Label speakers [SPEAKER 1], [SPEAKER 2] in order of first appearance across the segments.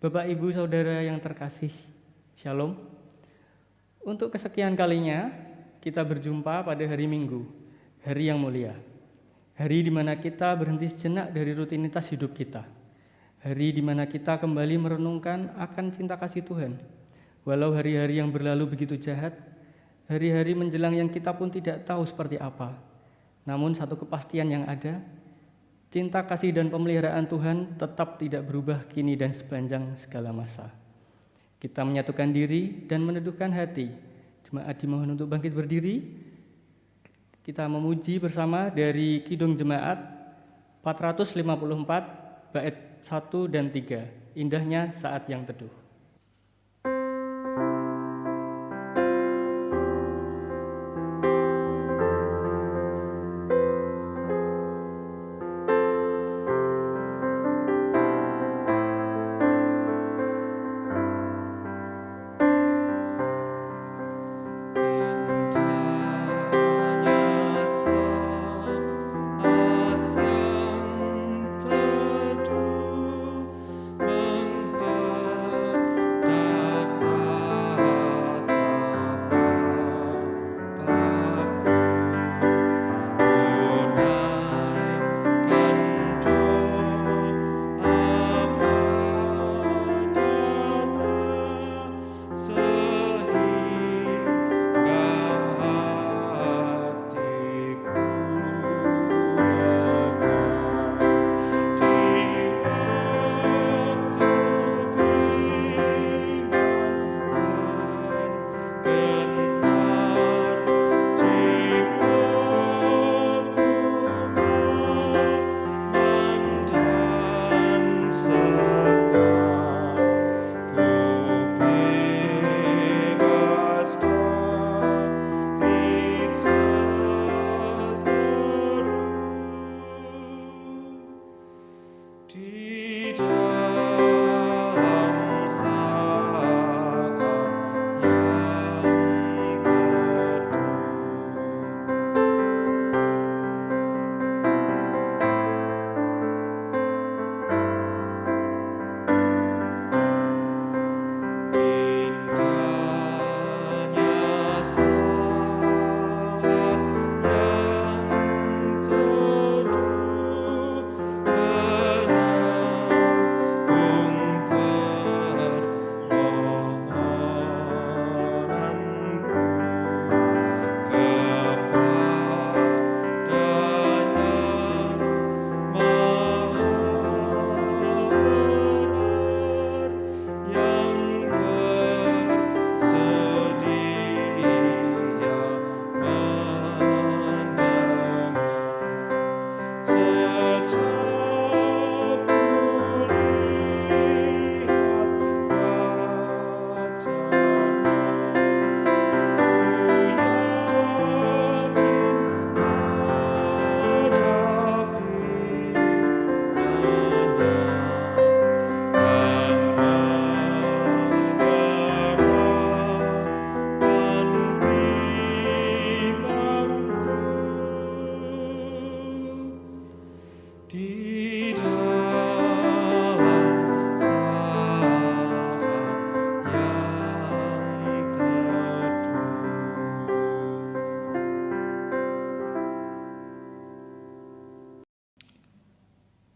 [SPEAKER 1] Bapak, Ibu, Saudara yang terkasih, Shalom. Untuk kesekian kalinya kita berjumpa pada hari Minggu, hari yang mulia. Hari di mana kita berhenti sejenak dari rutinitas hidup kita. Hari di mana kita kembali merenungkan akan cinta kasih Tuhan. Walau hari-hari yang berlalu begitu jahat, hari-hari menjelang yang kita pun tidak tahu seperti apa. Namun satu kepastian yang ada, cinta kasih dan pemeliharaan Tuhan tetap tidak berubah kini dan sepanjang segala masa. Kita menyatukan diri dan meneduhkan hati. Jemaat dimohon untuk bangkit berdiri. Kita memuji bersama dari Kidung Jemaat 454 bait 1 dan 3. Indahnya saat yang teduh.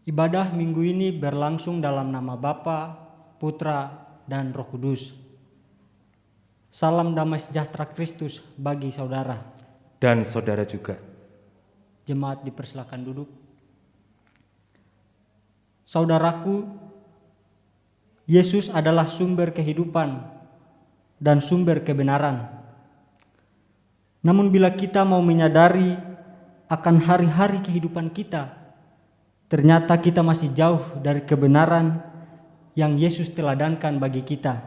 [SPEAKER 2] Ibadah minggu ini berlangsung dalam nama Bapa, Putra, dan Roh Kudus. Salam damai sejahtera Kristus bagi saudara.
[SPEAKER 3] Dan saudara juga.
[SPEAKER 2] Jemaat dipersilakan duduk. Saudaraku, Yesus adalah sumber kehidupan dan sumber kebenaran. Namun bila kita mau menyadari akan hari-hari kehidupan kita, ternyata kita masih jauh dari kebenaran yang Yesus teladankan bagi kita.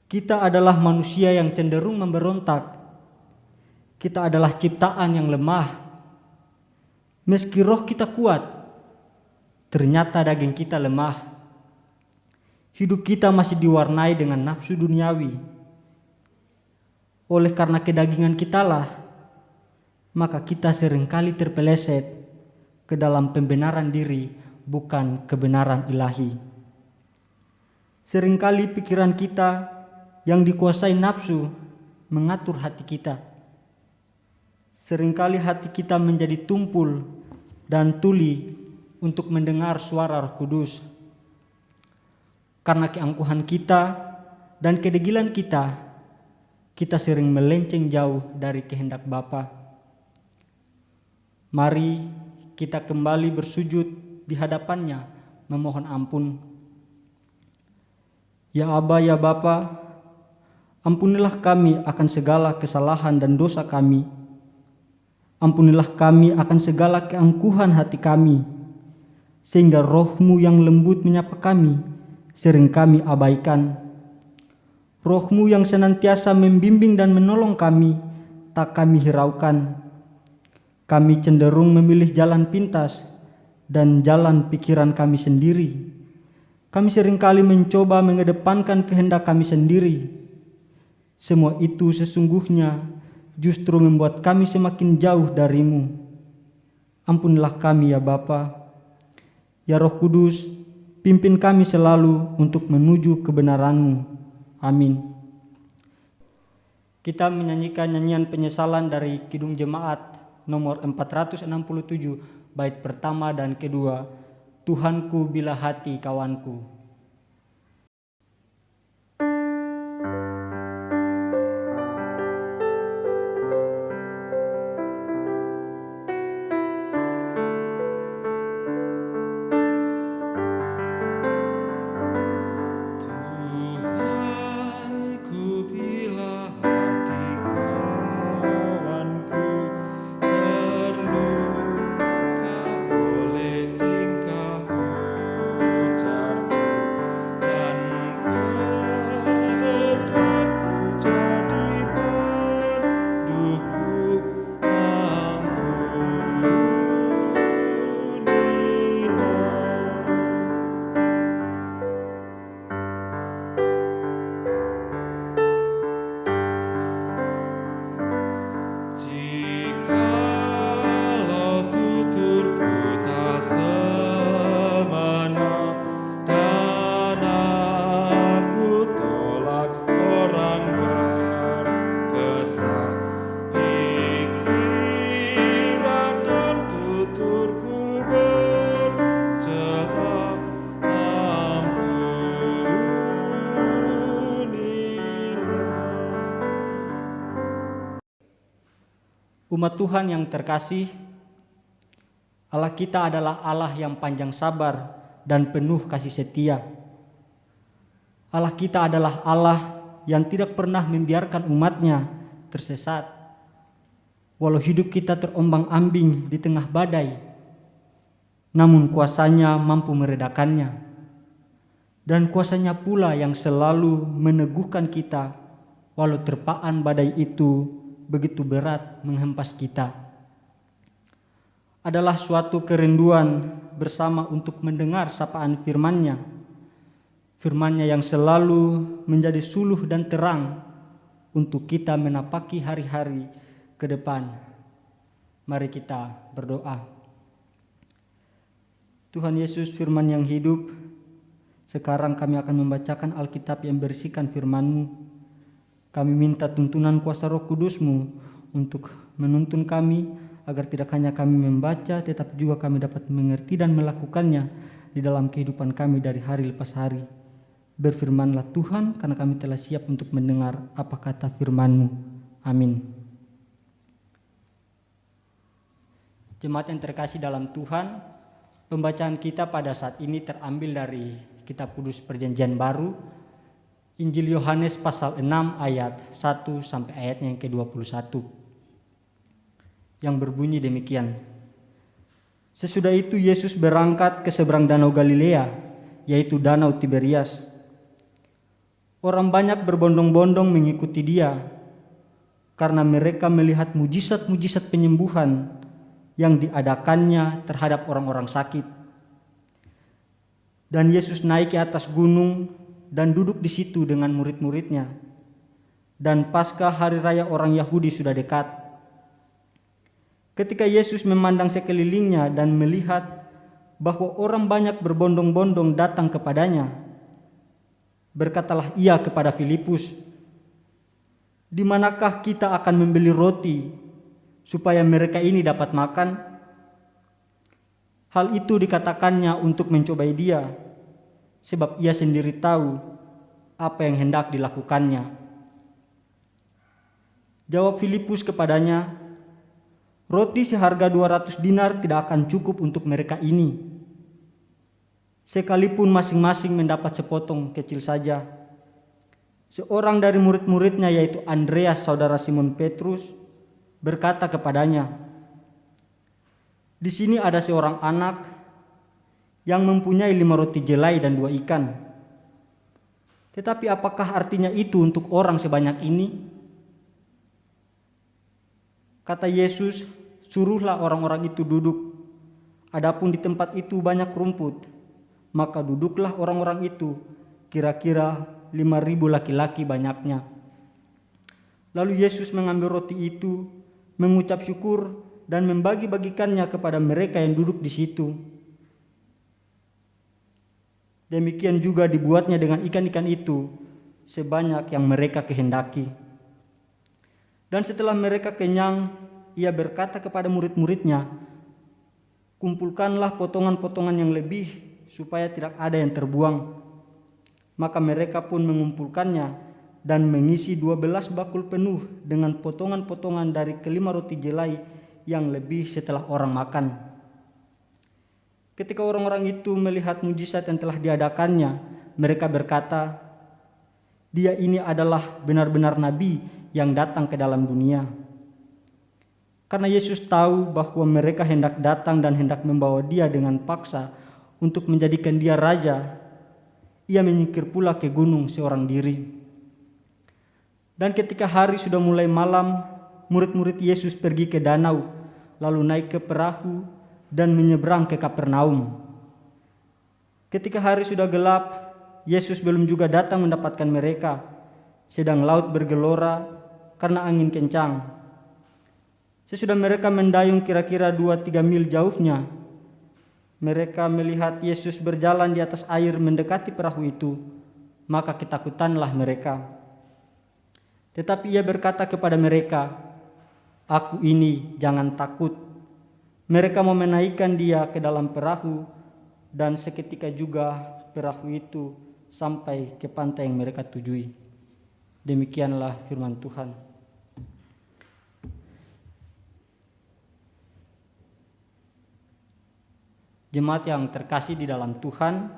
[SPEAKER 2] Kita adalah manusia yang cenderung memberontak. Kita adalah ciptaan yang lemah. Meski roh kita kuat, ternyata daging kita lemah. Hidup kita masih diwarnai dengan nafsu duniawi. Oleh karena kedagingan kitalah, maka kita seringkali terpeleset ke dalam pembenaran diri, bukan kebenaran ilahi. Seringkali pikiran kita yang dikuasai nafsu mengatur hati kita. Seringkali hati kita menjadi tumpul dan tuli untuk mendengar suara Roh Kudus. Karena keangkuhan kita dan kedegilan kita, kita sering melenceng jauh dari kehendak Bapa. Mari kita kembali bersujud di hadapannya memohon ampun. Ya Aba, ya Bapa, ampunilah kami akan segala kesalahan dan dosa kami. Ampunilah kami akan segala keangkuhan hati kami, sehingga Roh-Mu yang lembut menyapa kami, sering kami abaikan. Roh-Mu yang senantiasa membimbing dan menolong kami, tak kami hiraukan. Kami cenderung memilih jalan pintas dan jalan pikiran kami sendiri. Kami seringkali mencoba mengedepankan kehendak kami sendiri. Semua itu sesungguhnya justru membuat kami semakin jauh dari-Mu. Ampunilah kami ya Bapa. Ya Roh Kudus, pimpin kami selalu untuk menuju kebenaran-Mu. Amin. Kita menyanyikan nyanyian penyesalan dari Kidung Jemaat nomor 467, bait pertama dan kedua. Tuhanku bila hati kawanku. Umat Tuhan yang terkasih, Allah kita adalah Allah yang panjang sabar dan penuh kasih setia. Allah kita adalah Allah yang tidak pernah membiarkan umatnya tersesat. Walau hidup kita terombang-ambing di tengah badai, namun kuasa-Nya mampu meredakannya. Dan kuasa-Nya pula yang selalu meneguhkan kita walau terpaan badai itu begitu berat menghempas kita. Adalah suatu kerinduan bersama untuk mendengar sapaan firman-Nya. Firman-Nya yang selalu menjadi suluh dan terang untuk kita menapaki hari-hari ke depan. Mari kita berdoa. Tuhan Yesus, firman yang hidup, sekarang kami akan membacakan Alkitab yang berisikan firman-Mu. Kami minta tuntunan kuasa Roh Kudus-Mu untuk menuntun kami agar tidak hanya kami membaca tetapi juga kami dapat mengerti dan melakukannya di dalam kehidupan kami dari hari lepas hari. Berfirmanlah Tuhan, karena kami telah siap untuk mendengar apa kata firman-Mu. Amin. Jemaat yang terkasih dalam Tuhan, pembacaan kita pada saat ini terambil dari Kitab Kudus Perjanjian Baru, Injil Yohanes pasal 6 ayat 1 sampai ayatnya yang ke-21. Yang berbunyi demikian. Sesudah itu Yesus berangkat ke seberang danau Galilea, yaitu danau Tiberias. Orang banyak berbondong-bondong mengikuti Dia, karena mereka melihat mujizat-mujizat penyembuhan yang diadakannya terhadap orang-orang sakit. Dan Yesus naik ke atas gunung dan duduk di situ dengan murid-muridnya. Dan Paskah hari raya orang Yahudi sudah dekat. Ketika Yesus memandang sekelilingnya dan melihat bahwa orang banyak berbondong-bondong datang kepadanya, Berkatalah ia kepada Filipus, "Di manakah kita akan membeli roti supaya mereka ini dapat makan?" Hal itu dikatakannya untuk mencobai dia, sebab ia sendiri tahu apa yang hendak dilakukannya. Jawab Filipus kepadanya, "Roti seharga 200 dinar tidak akan cukup untuk mereka ini, sekalipun masing-masing mendapat sepotong kecil saja." Seorang dari murid-muridnya, yaitu Andreas saudara Simon Petrus, berkata kepadanya, "Di sini ada seorang anak yang mempunyai 5 roti jelai dan 2 ikan. Tetapi apakah artinya itu untuk orang sebanyak ini?" Kata Yesus, "Suruhlah orang-orang itu duduk. Adapun di tempat itu banyak rumput, maka duduklah orang-orang itu, kira-kira 5.000 laki-laki banyaknya." Lalu Yesus mengambil roti itu, mengucap syukur dan membagi-bagikannya kepada mereka yang duduk di situ. Demikian juga dibuatnya dengan ikan-ikan itu, sebanyak yang mereka kehendaki. Dan setelah mereka kenyang, ia berkata kepada murid-muridnya, "Kumpulkanlah potongan-potongan yang lebih, supaya tidak ada yang terbuang." Maka mereka pun mengumpulkannya dan mengisi 12 bakul penuh dengan potongan-potongan dari kelima roti jelai yang lebih setelah orang makan. Ketika orang-orang itu melihat mujizat yang telah diadakannya, mereka berkata, "Dia ini adalah benar-benar nabi yang datang ke dalam dunia." Karena Yesus tahu bahwa mereka hendak datang dan hendak membawa dia dengan paksa untuk menjadikan dia raja, ia menyingkir pula ke gunung seorang diri. Dan ketika hari sudah mulai malam, murid-murid Yesus pergi ke danau, lalu naik ke perahu dan menyeberang ke Kapernaum. Ketika hari sudah gelap, Yesus belum juga datang mendapatkan mereka, sedang laut bergelora karena angin kencang. Sesudah mereka mendayung kira-kira 2-3 mil jauhnya, mereka melihat Yesus berjalan di atas air mendekati perahu itu, maka ketakutanlah mereka. Tetapi ia berkata kepada mereka, "Aku ini, jangan takut." Mereka mau menaikkan dia ke dalam perahu, dan seketika juga perahu itu sampai ke pantai yang mereka tujui. Demikianlah firman Tuhan. Jemaat yang terkasih di dalam Tuhan,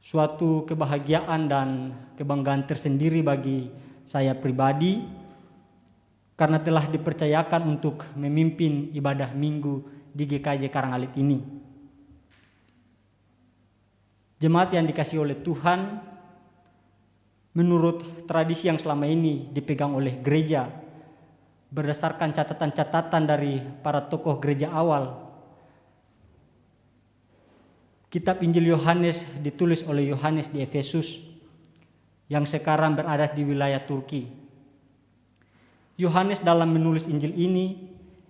[SPEAKER 2] suatu kebahagiaan dan kebanggaan tersendiri bagi saya pribadi karena telah dipercayakan untuk memimpin ibadah minggu di GKJ Karangalit ini. Jemaat yang dikasihi oleh Tuhan, menurut tradisi yang selama ini dipegang oleh gereja, berdasarkan catatan-catatan dari para tokoh gereja awal, kitab Injil Yohanes ditulis oleh Yohanes di Efesus yang sekarang berada di wilayah Turki. Yohanes dalam menulis Injil ini,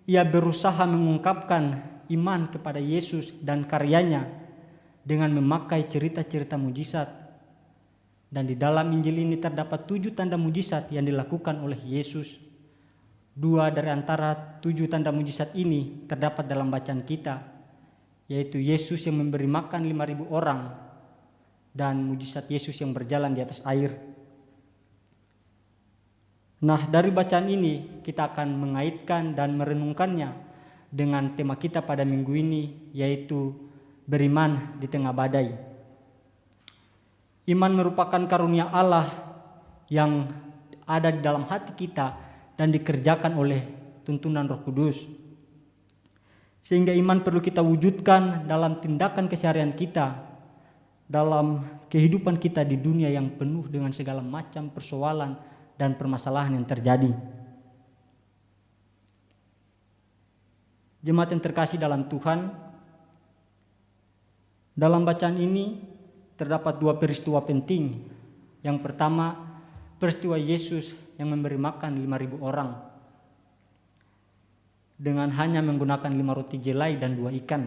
[SPEAKER 2] ia berusaha mengungkapkan iman kepada Yesus dan karyanya dengan memakai cerita-cerita mujizat. Dan di dalam Injil ini terdapat 7 tanda mujizat yang dilakukan oleh Yesus. 2 dari antara 7 tanda mujizat ini terdapat dalam bacaan kita, yaitu Yesus yang memberi makan 5.000 orang dan mujizat Yesus yang berjalan di atas air. Nah, dari bacaan ini kita akan mengaitkan dan merenungkannya dengan tema kita pada minggu ini, yaitu beriman di tengah badai. Iman merupakan karunia Allah yang ada di dalam hati kita dan dikerjakan oleh tuntunan Roh Kudus. Sehingga iman perlu kita wujudkan dalam tindakan keseharian kita, dalam kehidupan kita di dunia yang penuh dengan segala macam persoalan dan permasalahan yang terjadi. Jemaat yang terkasih dalam Tuhan, dalam bacaan ini terdapat 2 peristiwa penting. Yang pertama, peristiwa Yesus yang memberi makan 5.000 orang dengan hanya menggunakan 5 roti jelai dan 2 ikan.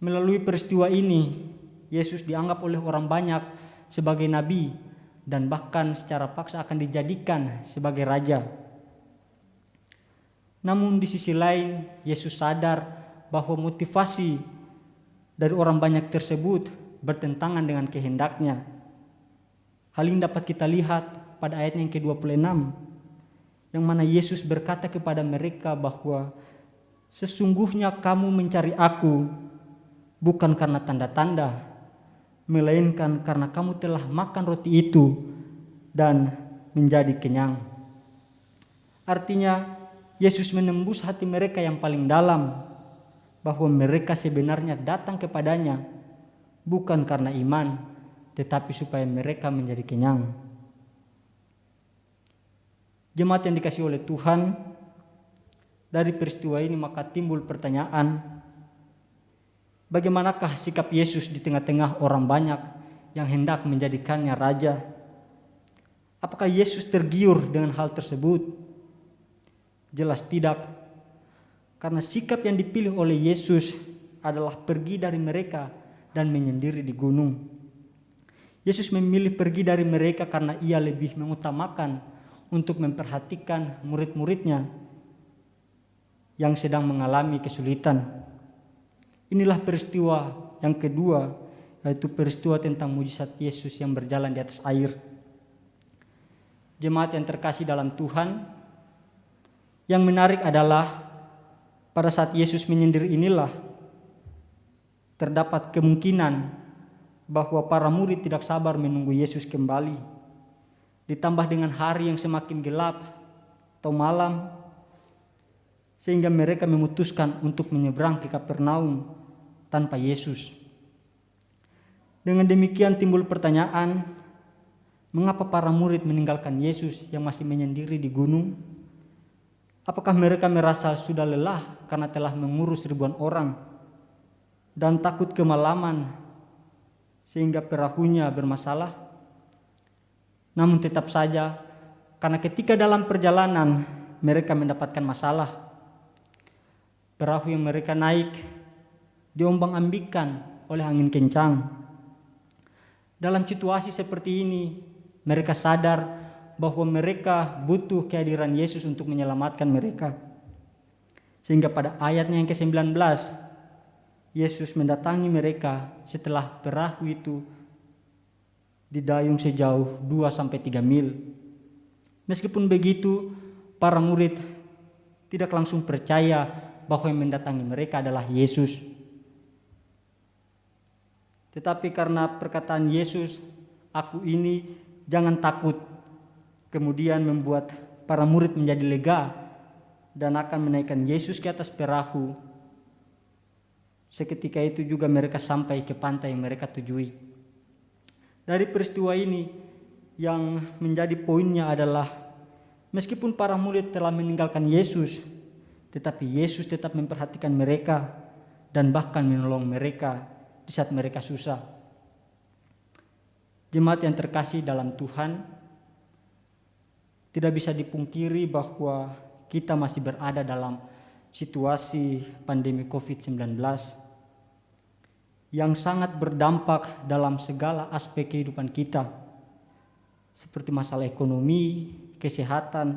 [SPEAKER 2] Melalui peristiwa ini, Yesus dianggap oleh orang banyak sebagai nabi dan bahkan secara paksa akan dijadikan sebagai raja. Namun di sisi lain, Yesus sadar bahwa motivasi dari orang banyak tersebut bertentangan dengan kehendaknya. Hal ini dapat kita lihat pada ayatnya yang ke-26, yang mana Yesus berkata kepada mereka bahwa sesungguhnya kamu mencari aku bukan karena tanda-tanda, melainkan karena kamu telah makan roti itu dan menjadi kenyang. Artinya Yesus menembus hati mereka yang paling dalam, bahwa mereka sebenarnya datang kepadanya bukan karena iman, tetapi supaya mereka menjadi kenyang. Jemaat yang dikasihi oleh Tuhan, dari peristiwa ini maka timbul pertanyaan, bagaimanakah sikap Yesus di tengah-tengah orang banyak yang hendak menjadikannya raja? Apakah Yesus tergiur dengan hal tersebut? Jelas tidak, karena sikap yang dipilih oleh Yesus adalah pergi dari mereka dan menyendiri di gunung. Yesus memilih pergi dari mereka karena ia lebih mengutamakan untuk memperhatikan murid-muridnya yang sedang mengalami kesulitan. Inilah peristiwa yang kedua, yaitu peristiwa tentang mujizat Yesus yang berjalan di atas air. Jemaat yang terkasih dalam Tuhan, yang menarik adalah pada saat Yesus menyendiri inilah terdapat kemungkinan bahwa para murid tidak sabar menunggu Yesus kembali. Ditambah dengan hari yang semakin gelap atau malam, sehingga mereka memutuskan untuk menyeberang ke Kapernaum tanpa Yesus. Dengan demikian timbul pertanyaan, mengapa para murid meninggalkan Yesus yang masih menyendiri di gunung? Apakah mereka merasa sudah lelah karena telah mengurus ribuan orang dan takut kemalaman sehingga perahunya bermasalah? Namun tetap saja, karena ketika dalam perjalanan mereka mendapatkan masalah, perahu yang mereka naik diombang-ambingkan oleh angin kencang. Dalam situasi seperti ini, mereka sadar bahwa mereka butuh kehadiran Yesus untuk menyelamatkan mereka. Sehingga pada ayatnya yang ke-19, Yesus mendatangi mereka setelah perahu itu didayung sejauh 2-3 mil. Meskipun begitu, para murid tidak langsung percaya bahwa yang mendatangi mereka adalah Yesus. Tetapi karena perkataan Yesus, "Aku ini, jangan takut," kemudian membuat para murid menjadi lega dan akan menaikkan Yesus ke atas perahu. Seketika itu juga mereka sampai ke pantai yang mereka tujui. Dari peristiwa ini yang menjadi poinnya adalah meskipun para murid telah meninggalkan Yesus, tetapi Yesus tetap memperhatikan mereka dan bahkan menolong mereka di saat mereka susah. Jemaat yang terkasih dalam Tuhan, tidak bisa dipungkiri bahwa kita masih berada dalam situasi pandemi COVID-19 yang sangat berdampak dalam segala aspek kehidupan kita, seperti masalah ekonomi, kesehatan,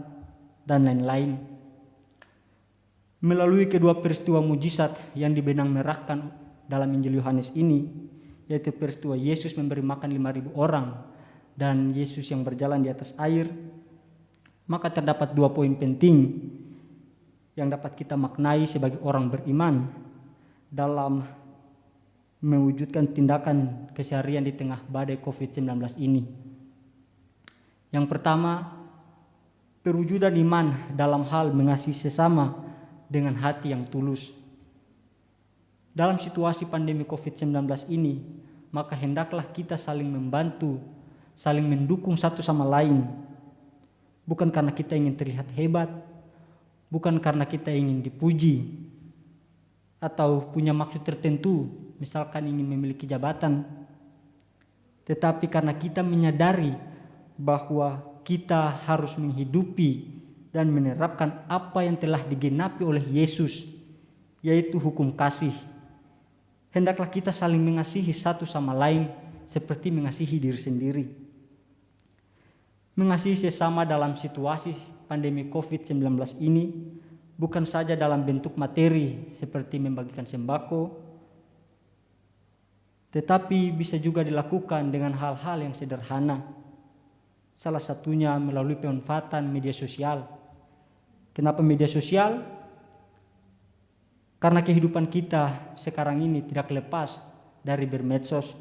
[SPEAKER 2] dan lain-lain. Melalui kedua peristiwa mujizat yang dibenang merahkan dalam Injil Yohanes ini, yaitu peristiwa Yesus memberi makan 5.000 orang dan Yesus yang berjalan di atas air, maka terdapat 2 poin penting yang dapat kita maknai sebagai orang beriman dalam mewujudkan tindakan keseharian di tengah badai COVID-19 ini. Yang pertama, perwujudan iman dalam hal mengasihi sesama dengan hati yang tulus. Dalam situasi pandemi COVID-19 ini, maka hendaklah kita saling membantu, saling mendukung satu sama lain. Bukan karena kita ingin terlihat hebat, bukan karena kita ingin dipuji, atau punya maksud tertentu, misalkan ingin memiliki jabatan, tetapi karena kita menyadari bahwa kita harus menghidupi dan menerapkan apa yang telah digenapi oleh Yesus, yaitu hukum kasih. hendaklah kita saling mengasihi satu sama lain seperti mengasihi diri sendiri. Mengasihi sesama dalam situasi pandemi COVID-19 ini bukan saja dalam bentuk materi seperti membagikan sembako, tetapi bisa juga dilakukan dengan hal-hal yang sederhana. Salah satunya melalui pemanfaatan media sosial. Kenapa media sosial? Karena kehidupan kita sekarang ini tidak lepas dari bermedsos.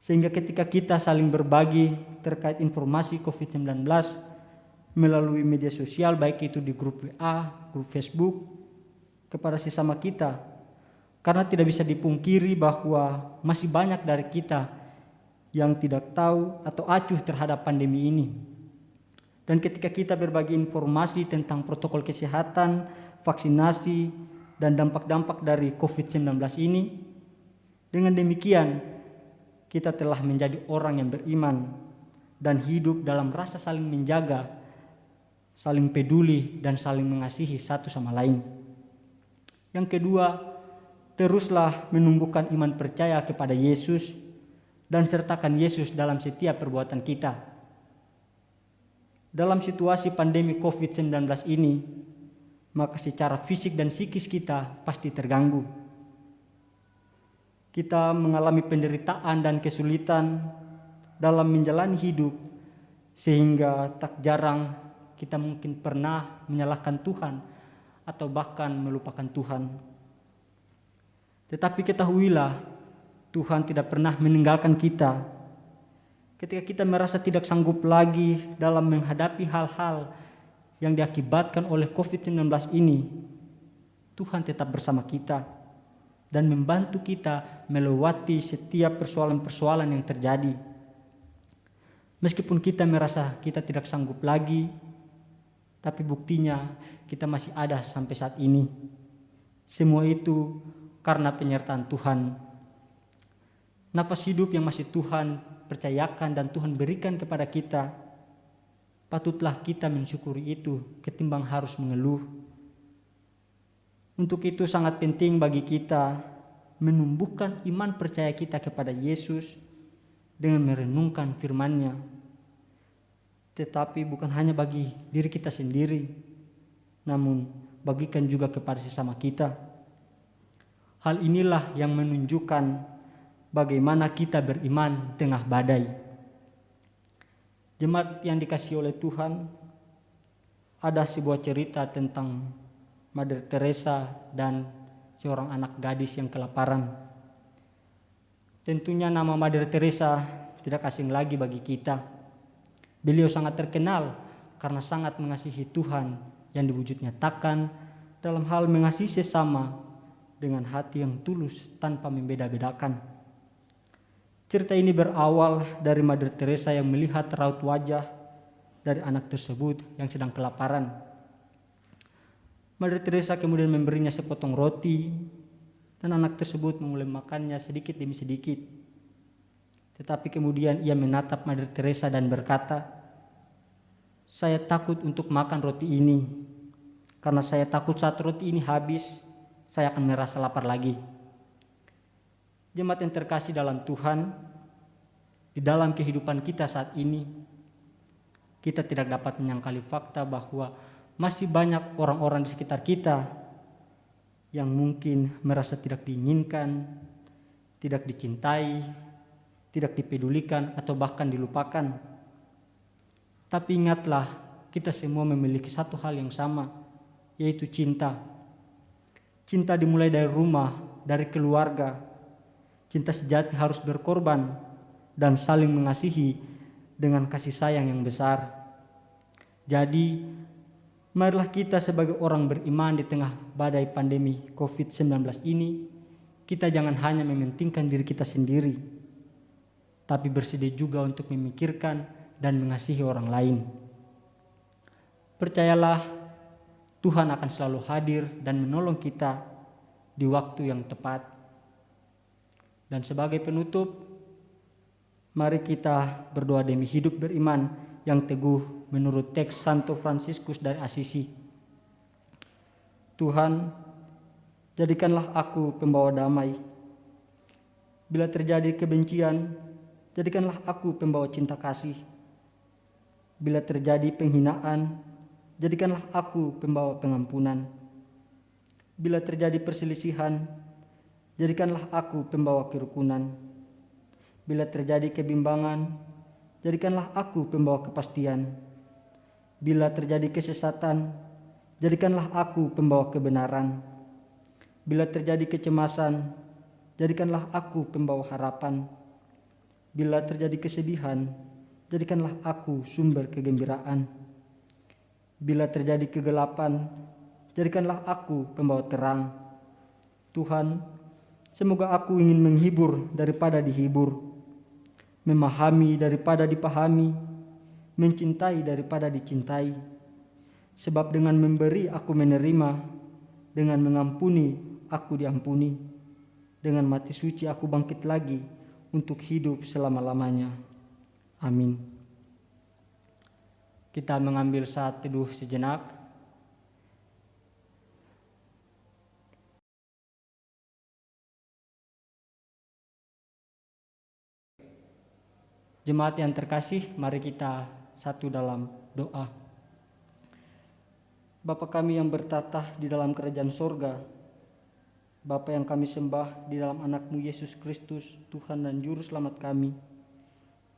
[SPEAKER 2] Sehingga ketika kita saling berbagi terkait informasi COVID-19 melalui media sosial, baik itu di grup WA, grup Facebook, kepada sesama kita. Karena tidak bisa dipungkiri bahwa masih banyak dari kita yang tidak tahu atau acuh terhadap pandemi ini. Dan ketika kita berbagi informasi tentang protokol kesehatan, vaksinasi, dan dampak-dampak dari COVID-19 ini, dengan demikian kita telah menjadi orang yang beriman dan hidup dalam rasa saling menjaga, saling peduli, dan saling mengasihi satu sama lain. Yang kedua, teruslah menumbuhkan iman percaya kepada Yesus dan sertakan Yesus dalam setiap perbuatan kita. Dalam situasi pandemi COVID-19 ini, maka secara fisik dan psikis kita pasti terganggu. Kita mengalami penderitaan dan kesulitan dalam menjalani hidup, sehingga tak jarang kita mungkin pernah menyalahkan Tuhan atau bahkan melupakan Tuhan. Tetapi ketahuilah, Tuhan tidak pernah meninggalkan kita. Ketika kita merasa tidak sanggup lagi dalam menghadapi hal-hal yang diakibatkan oleh COVID-19 ini, Tuhan tetap bersama kita dan membantu kita melewati setiap persoalan-persoalan yang terjadi. Meskipun kita merasa kita tidak sanggup lagi, tapi buktinya kita masih ada sampai saat ini. Semua itu karena penyertaan Tuhan. Nafas hidup yang masih Tuhan percayakan dan Tuhan berikan kepada kita, patutlah kita mensyukuri itu ketimbang harus mengeluh. Untuk itu sangat penting bagi kita menumbuhkan iman percaya kita kepada Yesus dengan merenungkan firman-Nya. Tetapi bukan hanya bagi diri kita sendiri, namun bagikan juga kepada sesama kita. Hal inilah yang menunjukkan bagaimana kita beriman tengah badai. Jemaat yang dikasihi oleh Tuhan, ada sebuah cerita tentang Mother Teresa dan seorang anak gadis yang kelaparan. Tentunya nama Mother Teresa tidak asing lagi bagi kita. Beliau sangat terkenal karena sangat mengasihi Tuhan yang diwujud nyatakan dalam hal mengasihi sesama dengan hati yang tulus tanpa membeda-bedakan. Cerita ini berawal dari Mother Teresa yang melihat raut wajah dari anak tersebut yang sedang kelaparan. Mother Teresa kemudian memberinya sepotong roti dan anak tersebut memulai makannya sedikit demi sedikit. Tetapi kemudian ia menatap Mother Teresa dan berkata, "Saya takut untuk makan roti ini, karena saya takut saat roti ini habis, saya akan merasa lapar lagi." Jemaat yang terkasih dalam Tuhan, di dalam kehidupan kita saat ini, kita tidak dapat menyangkali fakta bahwa masih banyak orang-orang di sekitar kita yang mungkin merasa tidak diinginkan, tidak dicintai, tidak dipedulikan, atau bahkan dilupakan. Tapi ingatlah, kita semua memiliki satu hal yang sama, yaitu cinta. Cinta dimulai dari rumah, dari keluarga. Cinta sejati harus berkorban dan saling mengasihi dengan kasih sayang yang besar. Jadi, marilah kita sebagai orang beriman di tengah badai pandemi COVID-19 ini, kita jangan hanya mementingkan diri kita sendiri, tapi bersedia juga untuk memikirkan dan mengasihi orang lain. Percayalah, Tuhan akan selalu hadir dan menolong kita di waktu yang tepat. Dan sebagai penutup, mari kita berdoa demi hidup beriman yang teguh menurut teks Santo Fransiskus dari Asisi. Tuhan, jadikanlah aku pembawa damai Bila terjadi kebencian, jadikanlah aku pembawa cinta kasih. Bila terjadi penghinaan, jadikanlah aku pembawa pengampunan. Bila terjadi perselisihan, jadikanlah aku pembawa kerukunan. Bila terjadi kebimbangan, jadikanlah aku pembawa kepastian. Bila terjadi kesesatan, jadikanlah aku pembawa kebenaran. Bila terjadi kecemasan, jadikanlah aku pembawa harapan. Bila terjadi kesedihan, jadikanlah aku sumber kegembiraan. Bila terjadi kegelapan, jadikanlah aku pembawa terang. Tuhan, semoga aku ingin menghibur daripada dihibur, memahami daripada dipahami, mencintai daripada dicintai. Sebab dengan memberi aku menerima, dengan mengampuni aku diampuni, dengan mati suci aku bangkit lagi untuk hidup selama-lamanya. Amin. Kita mengambil saat teduh sejenak. Jemaat yang terkasih, mari kita satu dalam doa. Bapa kami yang bertatah di dalam kerajaan sorga, Bapa yang kami sembah di dalam anak-Mu Yesus Kristus, Tuhan dan Juru Selamat kami,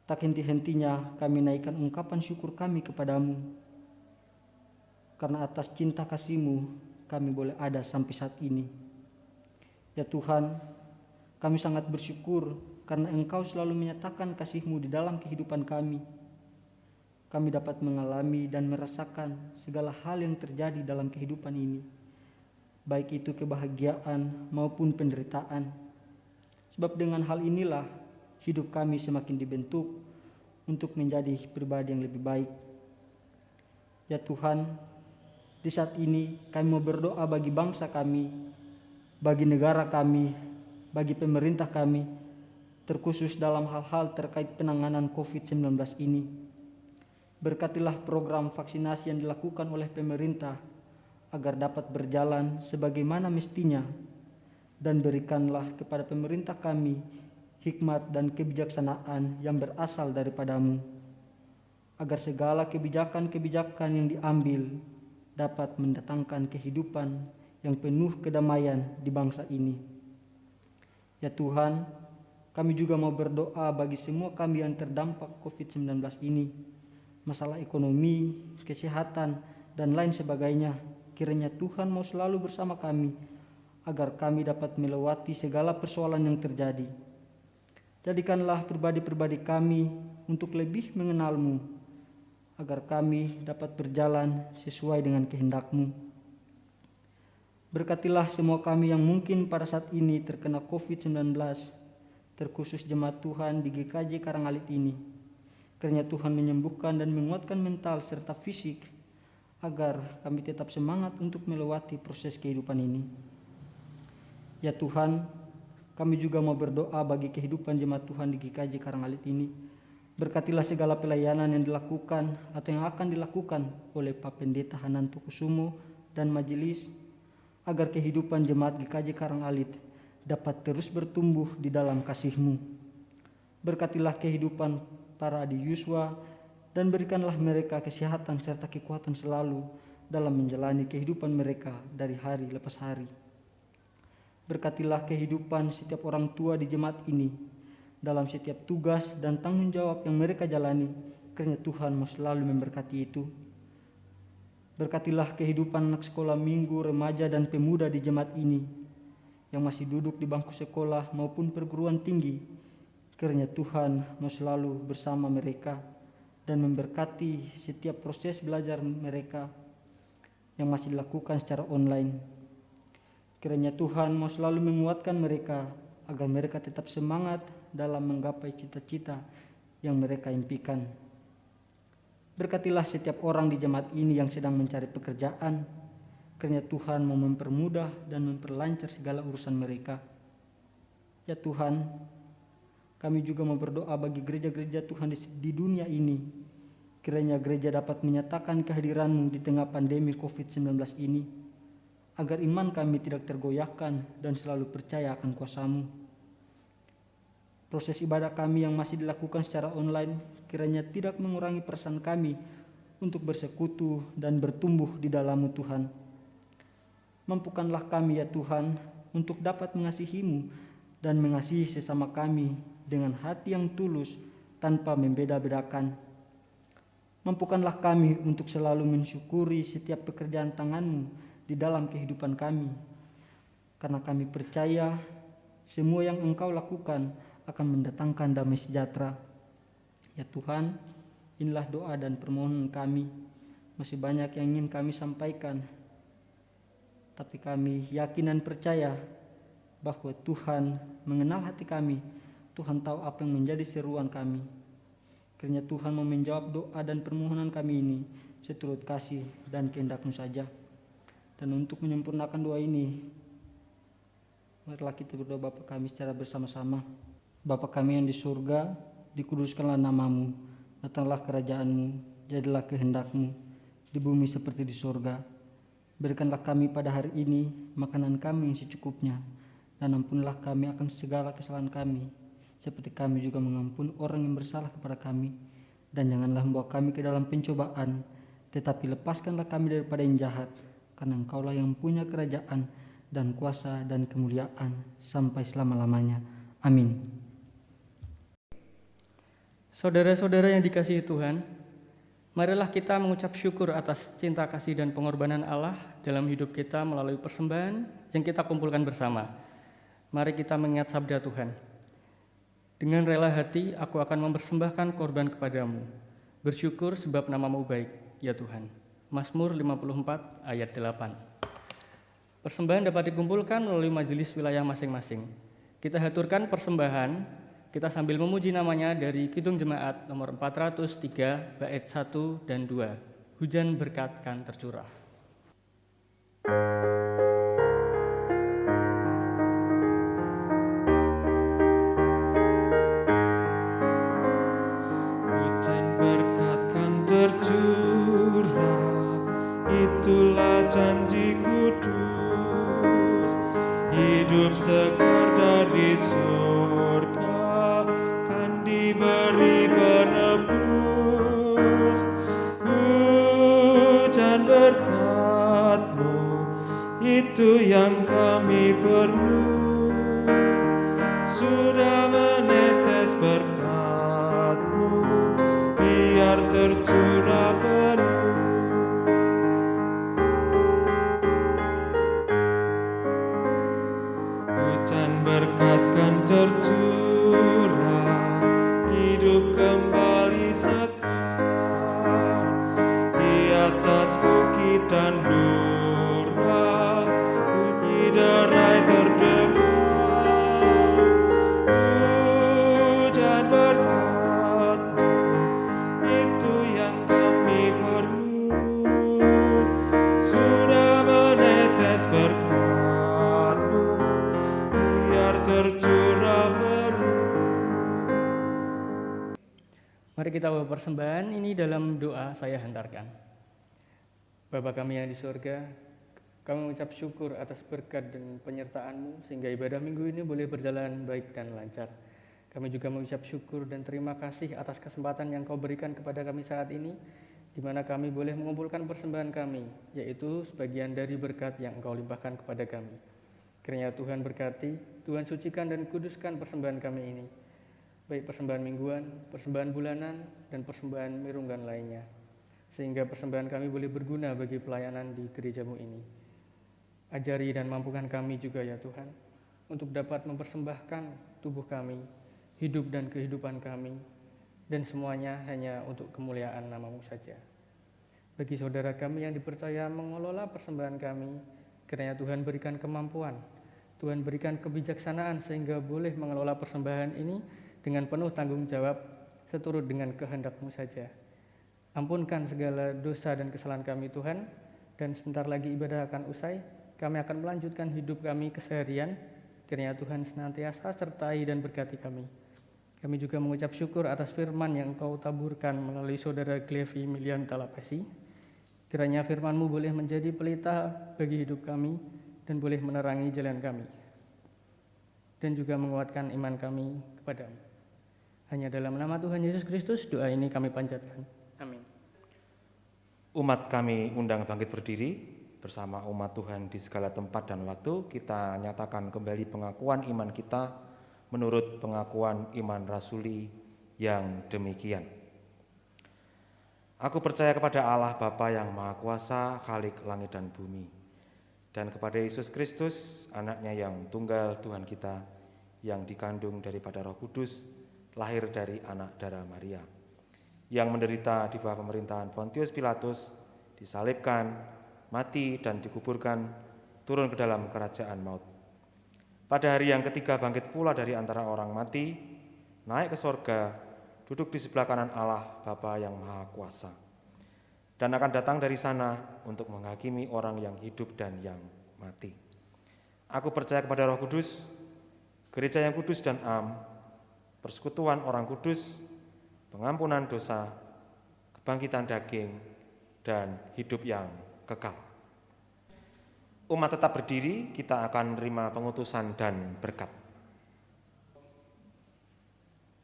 [SPEAKER 2] tak henti-hentinya kami naikkan ungkapan syukur kami kepadamu, karena atas cinta kasih-Mu kami boleh ada sampai saat ini. Ya Tuhan, kami sangat bersyukur karena Engkau selalu menyatakan kasih-Mu di dalam kehidupan kami. Kami dapat mengalami dan merasakan segala hal yang terjadi dalam kehidupan ini, baik itu kebahagiaan maupun penderitaan. Sebab dengan hal inilah hidup kami semakin dibentuk untuk menjadi pribadi yang lebih baik. Ya Tuhan, di saat ini kami mau berdoa bagi bangsa kami, bagi negara kami, bagi pemerintah kami, terkhusus dalam hal-hal terkait penanganan COVID-19 ini. Berkatilah program vaksinasi yang dilakukan oleh pemerintah agar dapat berjalan sebagaimana mestinya, dan berikanlah kepada pemerintah kami hikmat dan kebijaksanaan yang berasal daripada-Mu, agar segala kebijakan-kebijakan yang diambil dapat mendatangkan kehidupan yang penuh kedamaian di bangsa ini. Ya Tuhan, kami juga mau berdoa bagi semua kami yang terdampak COVID-19 ini, masalah ekonomi, kesehatan, dan lain sebagainya. Kiranya Tuhan mau selalu bersama kami, agar kami dapat melewati segala persoalan yang terjadi. Jadikanlah pribadi-pribadi kami untuk lebih mengenal-Mu, agar kami dapat berjalan sesuai dengan kehendak-Mu. Berkatilah semua kami yang mungkin pada saat ini terkena COVID-19, terkhusus jemaat Tuhan di GKJ Karangalit ini. Kiranya Tuhan menyembuhkan dan menguatkan mental serta fisik, agar kami tetap semangat untuk melewati proses kehidupan ini. Ya Tuhan, kami juga mau berdoa bagi kehidupan jemaat Tuhan di GKJ Karangalit ini. Berkatilah segala pelayanan yang dilakukan atau yang akan dilakukan oleh Pak Pendeta Hananto Kusumo dan majelis, agar kehidupan jemaat GKJ Karangalit dapat terus bertumbuh di dalam kasih-Mu. Berkatilah kehidupan para Adi Yuswa, dan berikanlah mereka kesehatan serta kekuatan selalu dalam menjalani kehidupan mereka dari hari lepas hari. Berkatilah kehidupan setiap orang tua di jemaat ini dalam setiap tugas dan tanggung jawab yang mereka jalani. Kiranya Tuhan mau selalu memberkati itu. Berkatilah kehidupan anak sekolah minggu, remaja, dan pemuda di jemaat ini yang masih duduk di bangku sekolah maupun perguruan tinggi. Kiranya Tuhan mau selalu bersama mereka dan memberkati setiap proses belajar mereka yang masih dilakukan secara online. Kiranya Tuhan mau selalu menguatkan mereka agar mereka tetap semangat dalam menggapai cita-cita yang mereka impikan. Berkatilah setiap orang di jemaat ini yang sedang mencari pekerjaan. Kiranya Tuhan mau mempermudah dan memperlancar segala urusan mereka. Ya Tuhan, kami juga mau berdoa bagi gereja-gereja Tuhan di dunia ini. Kiranya gereja dapat menyatakan kehadiran-Mu di tengah pandemi COVID-19 ini, agar iman kami tidak tergoyahkan dan selalu percaya akan kuasa-Mu. Proses ibadah kami yang masih dilakukan secara online kiranya tidak mengurangi perasaan kami untuk bersekutu dan bertumbuh di dalam-Mu Tuhan. Mampukanlah kami ya Tuhan untuk dapat mengasihi-Mu dan mengasihi sesama kami dengan hati yang tulus tanpa membeda-bedakan. Mampukanlah kami untuk selalu mensyukuri setiap pekerjaan tangan-Mu di dalam kehidupan kami, karena kami percaya semua yang Engkau lakukan akan mendatangkan damai sejahtera. Ya Tuhan, inilah doa dan permohonan kami. Masih banyak yang ingin kami sampaikan, tapi kami yakin dan percaya bahwa Tuhan mengenal hati kami. Tuhan tahu apa yang menjadi seruan kami. Kiranya Tuhan mau menjawab doa dan permohonan kami ini seturut kasih dan kehendak-Mu saja. Dan untuk menyempurnakan doa ini, marilah kita berdoa Bapa kami secara bersama-sama. Bapa kami yang di surga, dikuduskanlah nama-Mu, datanglah kerajaan-Mu, jadilah kehendak-Mu di bumi seperti di surga. Berikanlah kami pada hari ini makanan kami yang secukupnya, dan ampunilah kami akan segala kesalahan kami, seperti kami juga mengampuni orang yang bersalah kepada kami. Dan janganlah membawa kami ke dalam pencobaan, tetapi lepaskanlah kami daripada yang jahat, karena Engkaulah yang punya kerajaan dan kuasa dan kemuliaan sampai selama-lamanya. Amin.
[SPEAKER 1] Saudara-saudara yang dikasihi Tuhan, marilah kita mengucap syukur atas cinta kasih dan pengorbanan Allah dalam hidup kita melalui persembahan yang kita kumpulkan bersama. Mari kita mengingat sabda Tuhan. Dengan rela hati aku akan mempersembahkan korban kepadamu. Bersyukur sebab nama-Mu baik, ya Tuhan. Mazmur 54 ayat 8. Persembahan dapat dikumpulkan melalui majelis wilayah masing-masing. Kita haturkan persembahan, kita sambil memuji namanya dari Kidung Jemaat nomor 403 bait 1 dan 2. Hujan berkat kan tercurah.
[SPEAKER 3] Hujan berkat kan tercurah, itulah janji kudus. Hidup segar dari surga kan diberi penebus. Hujan berkat-Mu, itu yang kami perlu. Sudah menetes berkat-Mu, biar tercurah penuh. Hujan berkat kan tercurah, hidup kembali segar. Di atas bukit dan dura, bunyi derai terdengar. Hujan berkat-Mu, itu yang kami perlu. Sudah menetes berkat-Mu, biar tercurah penuh.
[SPEAKER 1] Mari kita bawa persembahan ini dalam doa saya hantarkan. Bapa kami yang di surga, kami mengucap syukur atas berkat dan penyertaan-Mu sehingga ibadah minggu ini boleh berjalan baik dan lancar. Kami juga mengucap syukur dan terima kasih atas kesempatan yang Kau berikan kepada kami saat ini, di mana kami boleh mengumpulkan persembahan kami, yaitu sebagian dari berkat yang Engkau limpahkan kepada kami. Kiranya Tuhan berkati, Tuhan sucikan dan kuduskan persembahan kami ini, baik persembahan mingguan, persembahan bulanan, dan persembahan mirunggan lainnya, sehingga persembahan kami boleh berguna bagi pelayanan di gereja-Mu ini. Ajari dan mampukan kami juga ya Tuhan, untuk dapat mempersembahkan tubuh kami, hidup dan kehidupan kami, dan semuanya hanya untuk kemuliaan nama-Mu saja. Bagi saudara kami yang dipercaya mengelola persembahan kami, kiranya Tuhan berikan kemampuan, Tuhan berikan kebijaksanaan sehingga boleh mengelola persembahan ini dengan penuh tanggung jawab seturut dengan kehendak-Mu saja. Ampunkan segala dosa dan kesalahan kami Tuhan, dan sebentar lagi ibadah akan usai, kami akan melanjutkan hidup kami keseharian. Kiranya Tuhan senantiasa sertai dan berkati kami. Kami juga mengucap syukur atas firman yang Engkau taburkan melalui saudara Glevi Milian Talapesi. Kiranya firman-Mu boleh menjadi pelita bagi hidup kami dan boleh menerangi jalan kami. dan juga menguatkan iman kami kepadamu. Hanya dalam nama Tuhan Yesus Kristus doa ini kami panjatkan. Amin.
[SPEAKER 3] Umat kami undang bangkit berdiri bersama umat Tuhan di segala tempat dan waktu. Kita nyatakan kembali pengakuan iman kita menurut pengakuan iman rasuli yang demikian. Aku percaya kepada Allah Bapa yang Maha Kuasa, Khalik langit dan bumi, dan kepada Yesus Kristus, anaknya yang tunggal Tuhan kita, yang dikandung daripada Roh Kudus, lahir dari anak darah Maria, yang menderita di bawah pemerintahan Pontius Pilatus, disalibkan, mati dan dikuburkan, turun ke dalam kerajaan maut. Pada hari yang ketiga bangkit pula dari antara orang mati, naik ke sorga, duduk di sebelah kanan Allah Bapa yang Maha Kuasa, dan akan datang dari sana untuk menghakimi orang yang hidup dan yang mati. Aku percaya kepada Roh Kudus, gereja yang kudus dan am, persekutuan orang kudus, pengampunan dosa, kebangkitan daging, dan hidup yang kekal. Umat tetap berdiri, kita akan menerima pengutusan dan berkat.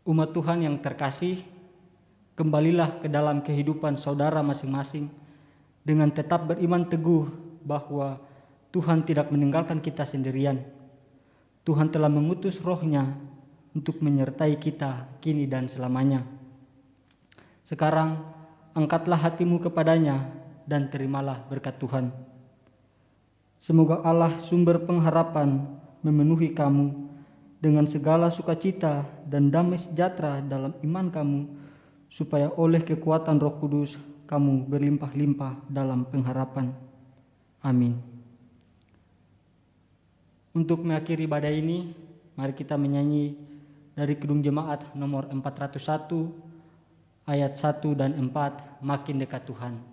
[SPEAKER 2] Umat Tuhan yang terkasih, kembalilah ke dalam kehidupan saudara masing-masing dengan tetap beriman teguh bahwa Tuhan tidak meninggalkan kita sendirian. Tuhan telah mengutus Roh-Nya untuk menyertai kita kini dan selamanya. Sekarang, angkatlah hatimu kepadanya dan terimalah berkat Tuhan. Semoga Allah sumber pengharapan memenuhi kamu dengan segala sukacita dan damai sejahtera dalam iman kamu, supaya oleh kekuatan Roh Kudus kamu berlimpah-limpah dalam pengharapan. Amin. Untuk mengakhiri ibadah ini, mari kita menyanyi dari Kidung Jemaat nomor 401 ayat 1 dan 4, Makin Dekat Tuhan.